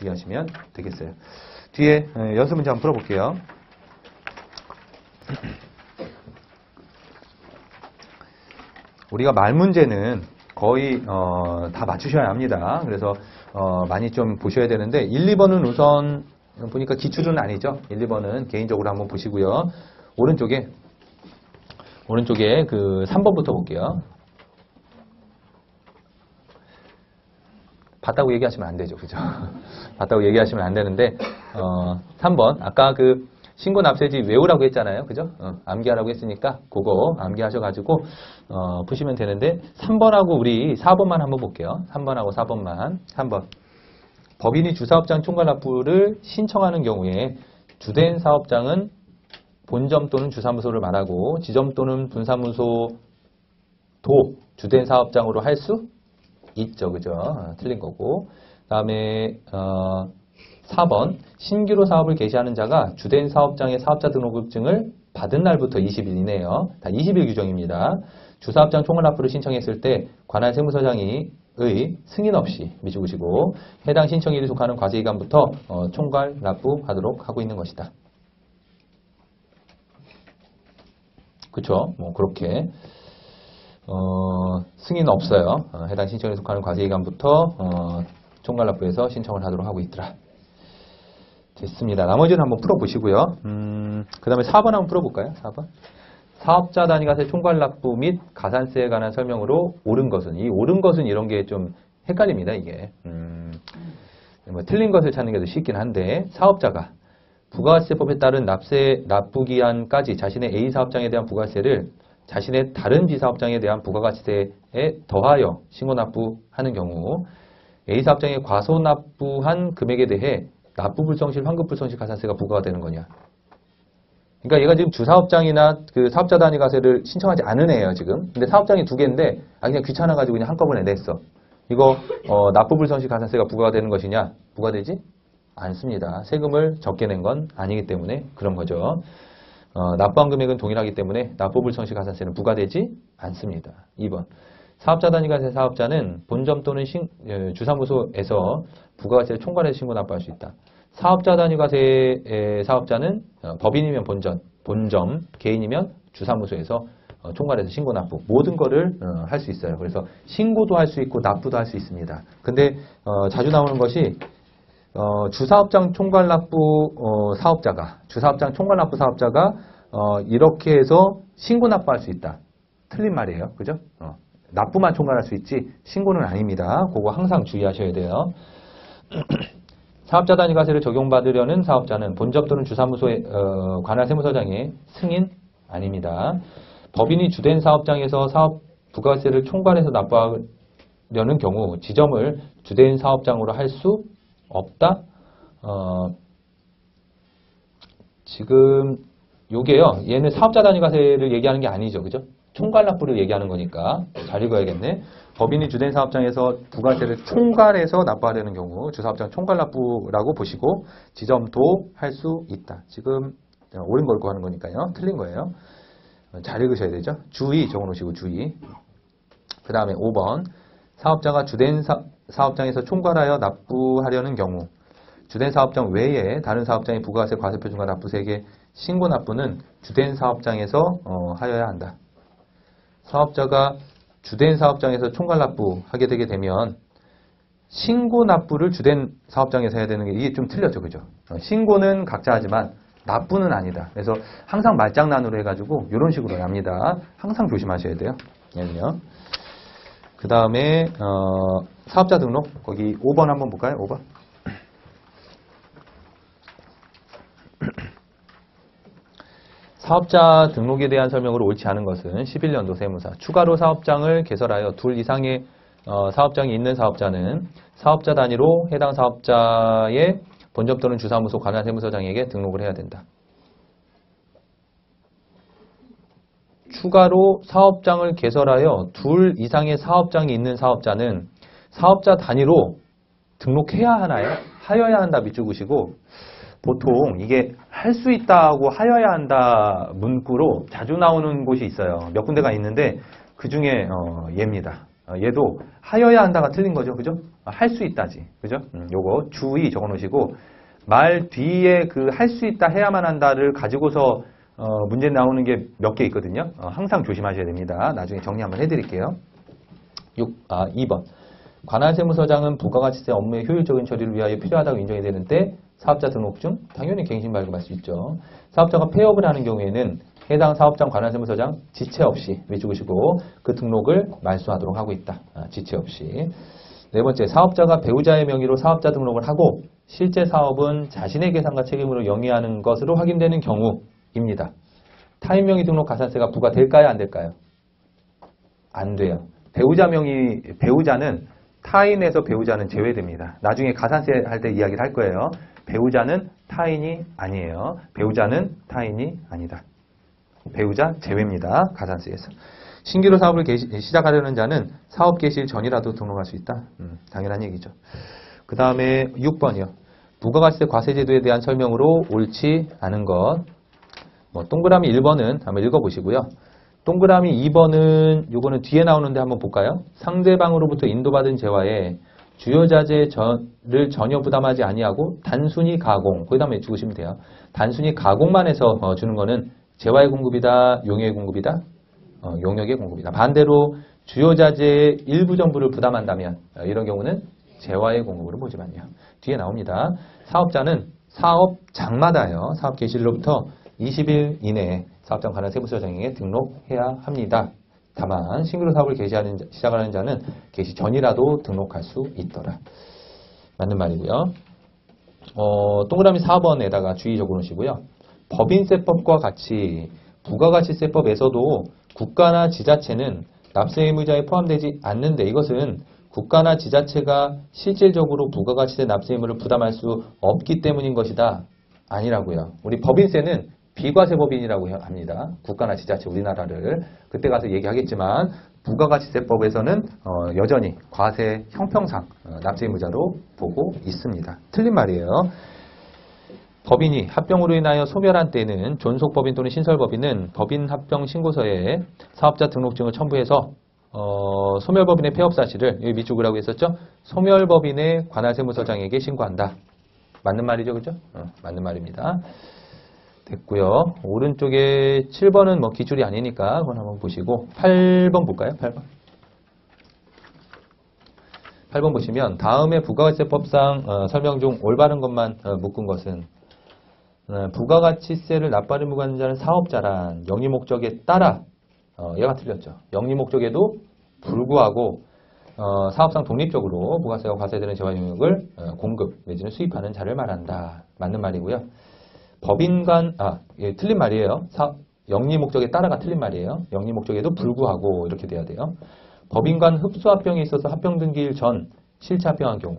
주의하시면 되겠어요. 뒤에 연습 문제 한번 풀어볼게요. 우리가 말 문제는 거의 다 맞추셔야 합니다. 그래서 많이 좀 보셔야 되는데 1, 2번은 우선 보니까 기출은 아니죠. 1, 2번은 개인적으로 한번 보시고요. 오른쪽에 그 3번부터 볼게요. 봤다고 얘기하시면 안 되죠. 그죠? 봤다고 얘기하시면 안 되는데 3번 아까 그 신고 납세지 외우라고 했잖아요. 그죠? 암기하라고 했으니까 그거 암기하셔가지고 푸시면 되는데 3번하고 우리 4번만 한번 볼게요. 3번하고 4번만. 3번. 법인이 주사업장 총괄납부를 신청하는 경우에 주된 사업장은 본점 또는 주사무소를 말하고 지점 또는 분사무소도 주된 사업장으로 할 수 있죠. 그죠? 틀린 거고. 그 다음에 4번 신규로 사업을 개시하는 자가 주된 사업장의 사업자 등록증을 받은 날부터 20일 이내요. 다 20일 규정입니다. 주사업장 총괄납부를 신청했을 때 관할 세무서장의 승인 없이 미루시고 해당 신청일에 속하는 과세기간부터 총괄납부하도록 하고 있는 것이다. 그쵸? 뭐 그렇게 승인 없어요. 해당 신청일에 속하는 과세기간부터 총괄납부에서 신청을 하도록 하고 있더라. 됐습니다. 나머지는 한번 풀어보시고요. 그 다음에 4번 한번 풀어볼까요? 4번. 사업자 단위과세 총괄납부 및 가산세에 관한 설명으로 옳은 것은. 이 옳은 것은 이런 게 좀 헷갈립니다. 이게. 뭐 틀린 것을 찾는 게 더 쉽긴 한데 사업자가 부가세법에 따른 납부기한까지 자신의 A 사업장에 대한 부가세를 자신의 다른 B 사업장에 대한 부가가치세에 더하여 신고납부하는 경우 A 사업장에 과소납부한 금액에 대해 납부불성실, 환급불성실 가산세가 부과가 되는 거냐. 그러니까 얘가 지금 주사업장이나 그 사업자 단위 과세를 신청하지 않은 애예요, 지금. 근데 사업장이 2개인데, 그냥 귀찮아가지고 그냥 한꺼번에 냈어. 이거, 납부불성실 가산세가 부과가 되는 것이냐? 부과되지 않습니다. 세금을 적게 낸 건 아니기 때문에 그런 거죠. 납부한 금액은 동일하기 때문에 납부불성실 가산세는 부과되지 않습니다. 2번. 사업자 단위 과세 사업자는 본점 또는 주사무소에서 부가가치를 총괄해서 신고 납부할 수 있다. 사업자 단위 과세 사업자는 법인이면 본점, 개인이면 주사무소에서 총괄해서 신고 납부 모든 거를 할 수 있어요. 그래서 신고도 할 수 있고 납부도 할 수 있습니다. 근데 자주 나오는 것이 주사업장 총괄납부 주사업장 총괄납부 사업자가 이렇게 해서 신고 납부할 수 있다. 틀린 말이에요. 그죠? 납부만 총괄할 수 있지 신고는 아닙니다. 그거 항상 주의하셔야 돼요. 사업자 단위 과세를 적용받으려는 사업자는 본점 또는 주사무소의 관할 세무서장의 승인 아닙니다. 법인이 주된 사업장에서 사업 부가세를 총괄해서 납부하려는 경우 지점을 주된 사업장으로 할 수 없다. 지금 요게요. 얘는 사업자 단위 과세를 얘기하는 게 아니죠. 그죠? 총괄납부를 얘기하는 거니까 잘 읽어야겠네. 법인이 주된 사업장에서 부가세를 총괄해서 납부하려는 경우 주사업장 총괄납부라고 보시고 지점도 할 수 있다. 지금 옳은 걸 구하는 거니까요. 틀린 거예요. 잘 읽으셔야 되죠. 주의 적어놓으시고 주의. 그 다음에 5번. 사업자가 주된 사업장에서 총괄하여 납부하려는 경우 주된 사업장 외에 다른 사업장의 부가세 과세표준과 납부세액의 신고 납부는 주된 사업장에서 하여야 한다. 사업자가 주된 사업장에서 총괄 납부하게 되게 되면 신고 납부를 주된 사업장에서 해야 되는 게 이게 좀 틀렸죠. 그죠? 신고는 각자 하지만 납부는 아니다. 그래서 항상 말장난으로 해가지고 이런 식으로 합니다. 항상 조심하셔야 돼요. 얘는요. 그 다음에 사업자 등록 거기 5번 한번 볼까요? 5번. 사업자 등록에 대한 설명으로 옳지 않은 것은 11년도 세무사. 추가로 사업장을 개설하여 둘 이상의 사업장이 있는 사업자는 사업자 단위로 해당 사업자의 본점 또는 주사무소 관할 세무서장에게 등록을 해야 된다. 추가로 사업장을 개설하여 둘 이상의 사업장이 있는 사업자는 사업자 단위로 등록해야 하나요? 하여야 한다 밑줄 그시고 보통 이게 할 수 있다고 하여야 한다 문구로 자주 나오는 곳이 있어요. 몇 군데가 있는데 그 중에 얘입니다. 얘도 하여야 한다가 틀린 거죠. 그죠? 할 수 있다지. 그죠? 요거 주의 적어 놓으시고 말 뒤에 그 할 수 있다 해야만 한다를 가지고서 문제 나오는 게 몇 개 있거든요. 항상 조심하셔야 됩니다. 나중에 정리 한번 해드릴게요. 2번. 관할세무서장은 부가가치세 업무의 효율적인 처리를 위하여 필요하다고 인정이 되는 때 사업자 등록 중 당연히 갱신 발급할 수 있죠. 사업자가 폐업을 하는 경우에는 해당 사업장 관할세무서장 지체 없이 외주시고 그 등록을 말소하도록 하고 있다. 지체 없이. 네 번째, 사업자가 배우자의 명의로 사업자 등록을 하고 실제 사업은 자신의 계산과 책임으로 영위하는 것으로 확인되는 경우입니다. 타인 명의 등록 가산세가 부과될까요? 안 될까요? 안 돼요. 배우자 명의, 배우자는 타인에서 배우자는 제외됩니다. 나중에 가산세 할 때 이야기를 할 거예요. 배우자는 타인이 아니에요. 배우자는 타인이 아니다. 배우자 제외입니다. 가산세에서. 신규로 사업을 시작하려는 자는 사업 개시 전이라도 등록할 수 있다. 당연한 얘기죠. 그 다음에 6번이요. 부가가치세 과세제도에 대한 설명으로 옳지 않은 것. 동그라미 1번은 한번 읽어보시고요. 동그라미 2번은 요거는 뒤에 나오는데 한번 볼까요? 상대방으로부터 인도받은 재화에 주요 자재를 전혀 부담하지 아니하고 단순히 가공, 거기다 맞추시면 돼요. 단순히 가공만 해서 주는 거는 재화의 공급이다, 용역의 공급이다, 용역의 공급이다. 반대로 주요 자재의 일부 정부를 부담한다면 이런 경우는 재화의 공급으로 보지만요. 뒤에 나옵니다. 사업자는 사업장마다요. 사업 개시일로부터 20일 이내에 사업장 관할세무서장에게 등록해야 합니다. 다만 신규로 사업을 시작하는 자는 개시 전이라도 등록할 수 있더라. 맞는 말이고요. 동그라미 4번에다가 주의 적어놓으시고요. 법인세법과 같이 부가가치세법에서도 국가나 지자체는 납세 의무자에 포함되지 않는데 이것은 국가나 지자체가 실질적으로 부가가치세 납세 의무를 부담할 수 없기 때문인 것이다. 아니라고요. 우리 법인세는 비과세법인이라고 합니다. 국가나 지자체 우리나라를. 그때 가서 얘기하겠지만 부가가치세법에서는 여전히 과세 형평상 납세 의무자로 보고 있습니다. 틀린 말이에요. 법인이 합병으로 인하여 소멸한 때는 존속법인 또는 신설법인은 법인합병 신고서에 사업자 등록증을 첨부해서 소멸법인의 폐업 사실을 여기 밑줄이라고 했었죠. 소멸법인의 관할세무서장에게 신고한다. 맞는 말이죠, 그죠? 맞는 말입니다. 됐고요. 오른쪽에 7번은 기출이 아니니까 그건 한번 보시고 8번 볼까요? 8번 보시면 다음에 부가가치세법상 설명 중 올바른 것만 묶은 것은 부가가치세를 납부하는 무관자는 사업자란 영리 목적에 따라 얘가 틀렸죠. 영리 목적에도 불구하고 사업상 독립적으로 부가세와 과세되는 재화 용역을 공급 내지는 수입하는 자를 말한다. 맞는 말이고요. 법인간 예, 틀린 말이에요. 영리 목적에 따라가 틀린 말이에요. 영리 목적에도 불구하고 이렇게 돼야 돼요. 법인간 흡수합병에 있어서 합병 등기일 전 실체 합병한 경우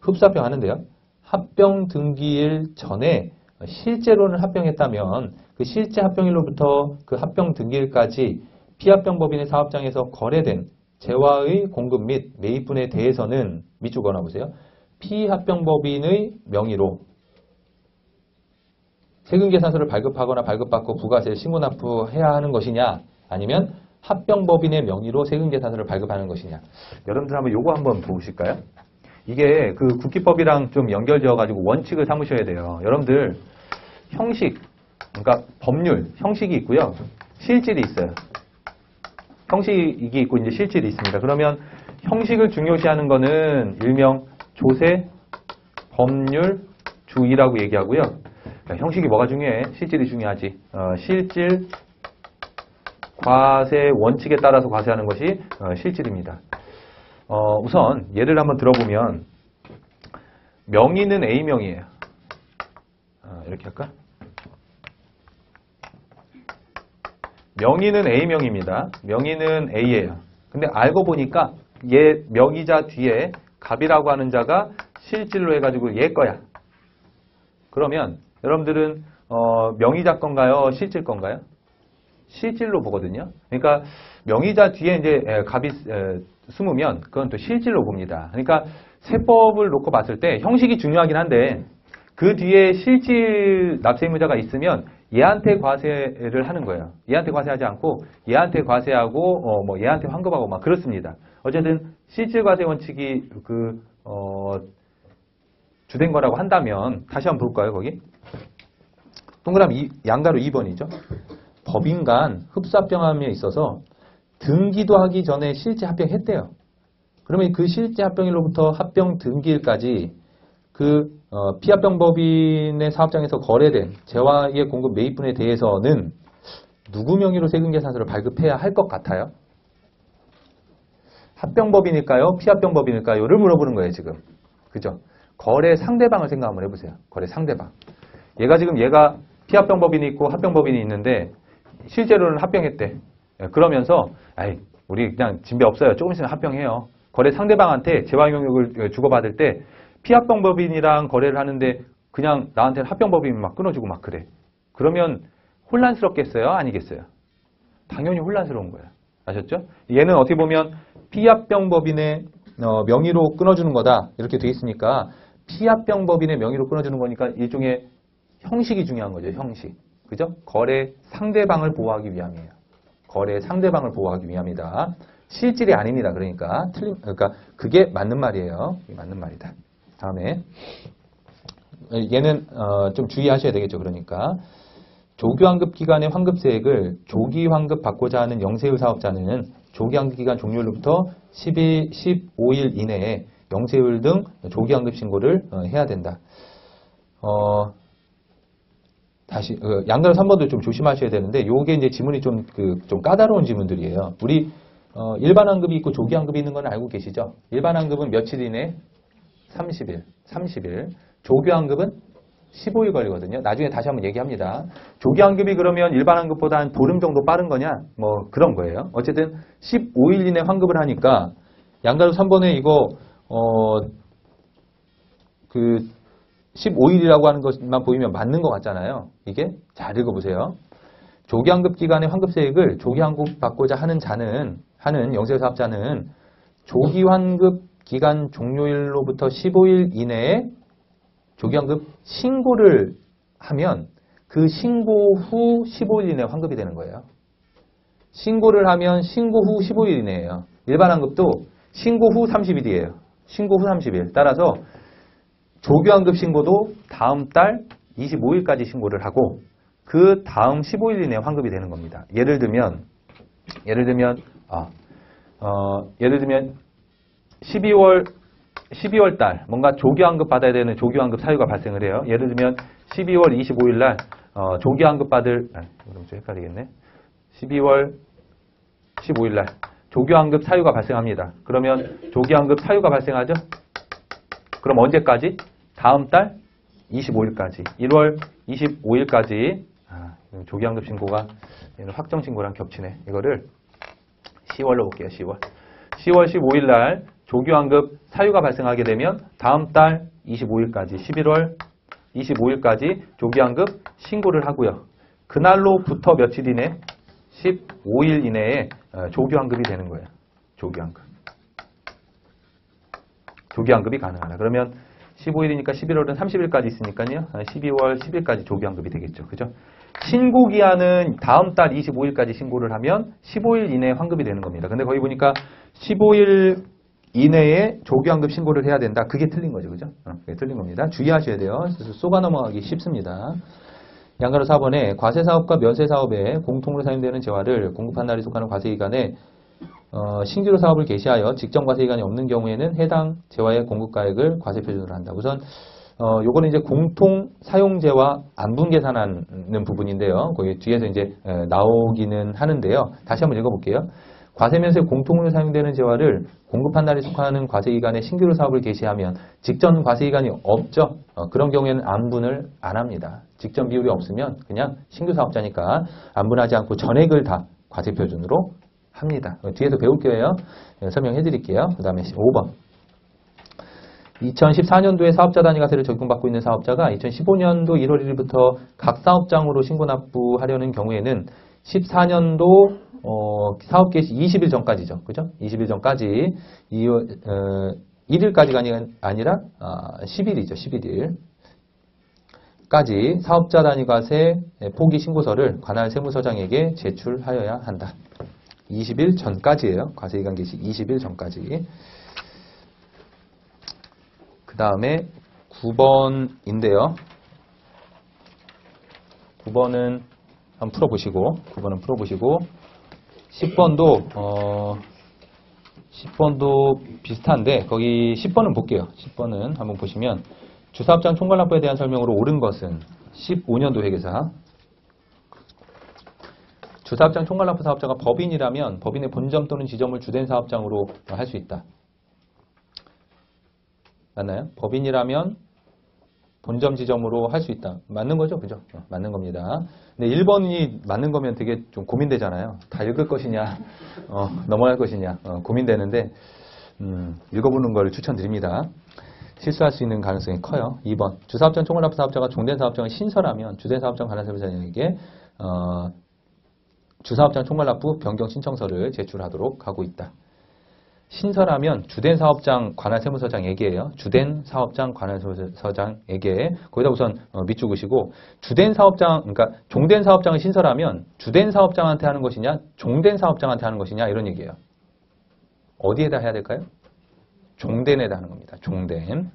흡수합병 하는데요. 합병 등기일 전에 실제로는 합병했다면 그 실제 합병일로부터 그 합병 등기일까지 피합병법인의 사업장에서 거래된 재화의 공급 및 매입분에 대해서는 밑줄 그어놔보세요. 피합병법인의 명의로 세금계산서를 발급하거나 발급받고 부가세 신고 납부해야 하는 것이냐 아니면 합병법인의 명의로 세금계산서를 발급하는 것이냐. 여러분들 한번 요거 한번 보실까요? 이게 그 국기법이랑 좀 연결되어 가지고 원칙을 삼으셔야 돼요. 여러분들 형식, 그러니까 법률, 형식이 있고요. 실질이 있어요. 형식이 있고 이제 실질이 있습니다. 그러면 형식을 중요시하는 거는 일명 조세, 법률, 주의라고 얘기하고요. 형식이 뭐가 중요해? 실질이 중요하지. 실질, 과세 원칙에 따라서 과세하는 것이 실질입니다. 우선 예를 한번 들어보면 명의는 A명이에요. 이렇게 할까? 명의는 A명입니다. 명의는 A예요. 근데 알고 보니까 얘 명의자 뒤에 갑이라고 하는 자가 실질로 해가지고 얘 거야. 그러면 여러분들은 명의자 건가요? 실질 건가요? 실질로 보거든요. 그러니까 명의자 뒤에 이제 갑이 숨으면 그건 또 실질로 봅니다. 그러니까 세법을 놓고 봤을 때 형식이 중요하긴 한데 그 뒤에 실질 납세의무자가 있으면 얘한테 과세를 하는 거예요. 얘한테 과세하지 않고 얘한테 과세하고 뭐 얘한테 환급하고 막 그렇습니다. 어쨌든 실질 과세 원칙이 주된 거라고 한다면 다시 한번 볼까요, 거기? 동그라미 양가로 2번이죠. 법인 간 흡수합병함에 있어서 등기도 하기 전에 실제 합병했대요. 그러면 그 실제 합병일로부터 합병 등기일까지 피합병법인의 사업장에서 거래된 재화의 공급 매입분에 대해서는 누구 명의로 세금계산서를 발급해야 할 것 같아요? 합병법인일까요? 피합병법인일까요?를 물어보는 거예요, 지금. 그죠? 거래 상대방을 생각 한번 해보세요. 거래 상대방. 얘가 피합병법인이 있고 합병법인이 있는데 실제로는 합병했대. 그러면서 우리 그냥 진배 없어요. 조금 있으면 합병해요. 거래 상대방한테 재화 용역을 주고받을 때 피합병법인이랑 거래를 하는데 그냥 나한테는 합병법인 막 끊어주고 막 그래. 그러면 혼란스럽겠어요? 아니겠어요? 당연히 혼란스러운 거예요. 아셨죠? 얘는 어떻게 보면 피합병법인의 명의로 끊어주는 거다. 이렇게 돼 있으니까 피합병법인의 명의로 끊어주는 거니까 일종의 형식이 중요한 거죠. 형식. 그죠? 거래 상대방을 보호하기 위함이에요. 거래 상대방을 보호하기 위함이다. 실질이 아닙니다. 그러니까 그게 맞는 말이에요. 맞는 말이다. 다음에 얘는 좀 주의하셔야 되겠죠. 그러니까 조기환급 기간의 환급세액을 조기 환급 받고자 하는 영세율 사업자는 조기환급 기간 종료일로부터 15일 이내에 영세율 등 조기환급 신고를 해야 된다. 다시 양가로 3번도 좀 조심하셔야 되는데 요게 이제 지문이 좀 까다로운 지문들이에요. 우리 일반 환급이 있고 조기 환급이 있는 건 알고 계시죠? 일반 환급은 며칠 이내? 30일. 조기 환급은 15일 걸리거든요. 나중에 다시 한번 얘기합니다. 조기 환급이 그러면 일반 환급보다 한 보름 정도 빠른 거냐? 뭐 그런 거예요. 어쨌든 15일 이내 환급을 하니까 양가로 3번에 이거 15일이라고 하는 것만 보이면 맞는 것 같잖아요. 이게 잘 읽어보세요. 조기환급 기간의 환급세액을 조기환급 받고자 하는 영세사업자는 조기환급 기간 종료일로부터 15일 이내에 조기환급 신고를 하면 그 신고 후 15일 이내에 환급이 되는 거예요. 신고를 하면 신고 후 15일 이내예요. 일반 환급도 신고 후 30일이에요. 신고 후 30일. 따라서 조기환급 신고도 다음 달 25일까지 신고를 하고 그 다음 15일 이내에 환급이 되는 겁니다. 예를 들면 12월 달 뭔가 조기환급 받아야 되는 조기환급 사유가 발생을 해요. 예를 들면 12월 25일 날 조기환급 받을 그럼 좀 헷갈리겠네. 12월 15일 날 조기환급 사유가 발생합니다. 그러면 조기환급 사유가 발생하죠? 그럼 언제까지? 다음 달 25일까지. 1월 25일까지. 조기환급 신고가 얘는 확정 신고랑 겹치네. 이거를 10월로 볼게요. 10월 15일 날 조기환급 사유가 발생하게 되면 다음 달 25일까지 11월 25일까지 조기환급 신고를 하고요. 그날로부터 며칠 이내? 15일 이내에 조기환급이 되는 거예요. 조기환급이 가능하다. 그러면 15일이니까 11월은 30일까지 있으니까요. 12월 10일까지 조기환급이 되겠죠. 그죠? 신고기한은 다음 달 25일까지 신고를 하면 15일 이내에 환급이 되는 겁니다. 근데 거기 보니까 15일 이내에 조기환급 신고를 해야 된다. 그게 틀린 거죠. 그죠? 그게 틀린 겁니다. 주의하셔야 돼요. 쏘가 넘어가기 쉽습니다. 양가로 4번에 과세사업과 면세사업에 공통으로 사용되는 재화를 공급한 날에 속하는 과세기간에 신규로 사업을 개시하여 직전 과세기간이 없는 경우에는 해당 재화의 공급가액을 과세표준으로 한다. 우선 요거는 이제 공통 사용재와 안분 계산하는 부분인데요. 거기 뒤에서 이제 나오기는 하는데요. 다시 한번 읽어볼게요. 과세면세 공통으로 사용되는 재화를 공급한 날에 속하는 과세기간에 신규로 사업을 개시하면 직전 과세기간이 없죠. 그런 경우에는 안분을 안 합니다. 직전 비율이 없으면 그냥 신규 사업자니까 안분하지 않고 전액을 다 과세표준으로 합니다. 뒤에서 배울 거예요. 설명해 드릴게요. 그 다음에 5번. 2014년도에 사업자 단위과세를 적용받고 있는 사업자가 2015년도 1월 1일부터 각 사업장으로 신고 납부하려는 경우에는 14년도 사업 개시 20일 전까지죠. 그죠? 20일 전까지 1일까지가 아니라 10일이죠. 11일. 까지 사업자 단위 과세 포기 신고서를 관할 세무서장에게 제출하여야 한다. 20일 전까지예요. 과세기간 개시 20일 전까지. 그 다음에 9번인데요. 9번은 한번 풀어보시고 9번은 풀어보시고 10번도 비슷한데 거기 10번은 볼게요. 10번은 한번 보시면 주사업장 총괄납부에 대한 설명으로 옳은 것은 15년도 회계사 주사업장 총괄납부 사업자가 법인이라면 법인의 본점 또는 지점을 주된 사업장으로 할 수 있다. 맞나요? 법인이라면 본점 지점으로 할 수 있다. 맞는 거죠? 그죠? 맞는 겁니다. 근데 1번이 맞는 거면 되게 좀 고민되잖아요. 다 읽을 것이냐, 넘어갈 것이냐, 고민되는데, 읽어보는 걸 추천드립니다. 실수할 수 있는 가능성이 커요. 2번. 주사업장 총괄납부 사업자가 종된 사업장을 신설하면 주된 사업장 관할 세무서장에게 주사업장 총괄납부 변경 신청서를 제출하도록 하고 있다. 신설하면 주된 사업장 관할 세무서장에게예요. 주된 사업장 관할 세무서장에게 거기다 우선 밑줄그시고 주된 사업장 그러니까 종된 사업장을 신설하면 주된 사업장한테 하는 것이냐 종된 사업장한테 하는 것이냐 이런 얘기예요. 어디에다 해야 될까요? 종된에다 하는 겁니다. 종된.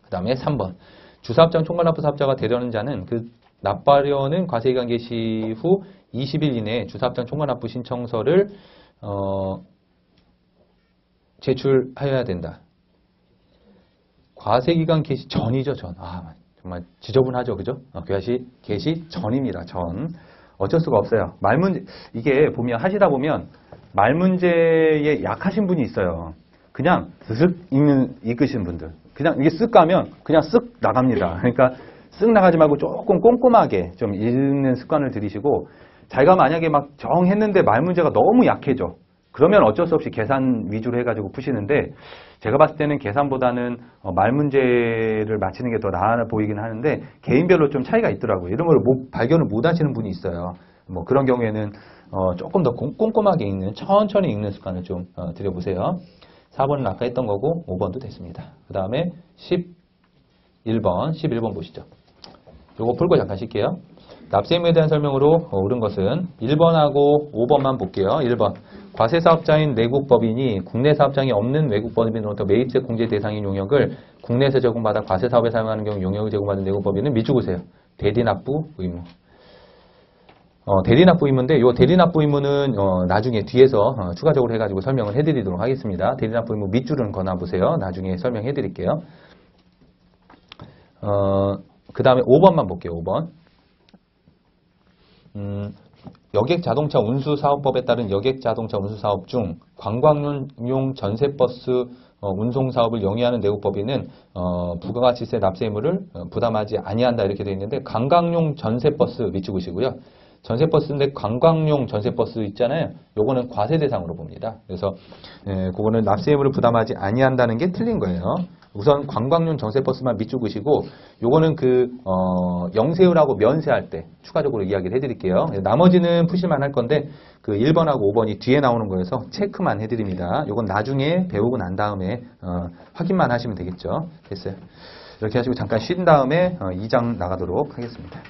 그 다음에 3번. 주사업장 총괄납부 사업자가 되려는 자는 그 납부하려는 과세기간 개시 후 20일 이내에 주사업장 총괄납부 신청서를 제출하여야 된다. 과세기간 개시 전이죠, 전. 정말 지저분하죠, 그죠? 개시 전입니다, 전. 어쩔 수가 없어요. 말문제, 이게 보면, 하시다 보면, 말문제에 약하신 분이 있어요. 그냥 쓱 읽으시는 분들. 그냥 이게 쓱 가면 그냥 쓱 나갑니다. 그러니까 쓱 나가지 말고 조금 꼼꼼하게 좀 읽는 습관을 들이시고, 자기가 만약에 막 정했는데 말문제가 너무 약해져. 그러면 어쩔 수 없이 계산 위주로 해가지고 푸시는데 제가 봤을 때는 계산보다는 말문제를 맞히는 게 더 나아 보이긴 하는데 개인별로 좀 차이가 있더라고요. 이런 걸 발견을 못 하시는 분이 있어요. 뭐 그런 경우에는 조금 더 꼼꼼하게 읽는 천천히 읽는 습관을 좀 들여보세요. 4번은 아까 했던 거고 5번도 됐습니다. 그 다음에 11번 보시죠. 요거 풀고 잠깐 쉴게요. 납세의무에 대한 설명으로 옳은 것은 1번하고 5번만 볼게요. 1번. 과세사업자인 내국법인이 국내 사업장이 없는 외국법인으로부터 매입세 공제 대상인 용역을 국내에서 제공받아 과세사업에 사용하는 경우 용역을 제공받은 내국법인은 밑줄그세요. 대리납부 의무. 대리납부 의무인데 이 대리납부 의무는 나중에 뒤에서 추가적으로 해가지고 설명을 해드리도록 하겠습니다. 대리납부 의무 밑줄은 거나보세요. 나중에 설명해드릴게요. 그 다음에 5번만 볼게요. 5번. 여객자동차 운수사업법에 따른 여객자동차 운수사업 중 관광용 전세버스 운송사업을 영위하는 내국법인은 부가가치세 납세 의무를 부담하지 아니한다 이렇게 되어 있는데 관광용 전세버스 밑줄그시고요. 전세버스인데 관광용 전세버스 있잖아요. 요거는 과세 대상으로 봅니다. 그래서 그거는 납세 의무를 부담하지 아니한다는 게 틀린 거예요. 우선 관광용 전세버스만 밑줄그시고 요거는 영세율하고 면세할 때 추가적으로 이야기를 해드릴게요. 나머지는 푸실만 할 건데 그 1번하고 5번이 뒤에 나오는 거여서 체크만 해드립니다. 요건 나중에 배우고 난 다음에 확인만 하시면 되겠죠. 됐어요. 이렇게 하시고 잠깐 쉰 다음에 2장 나가도록 하겠습니다.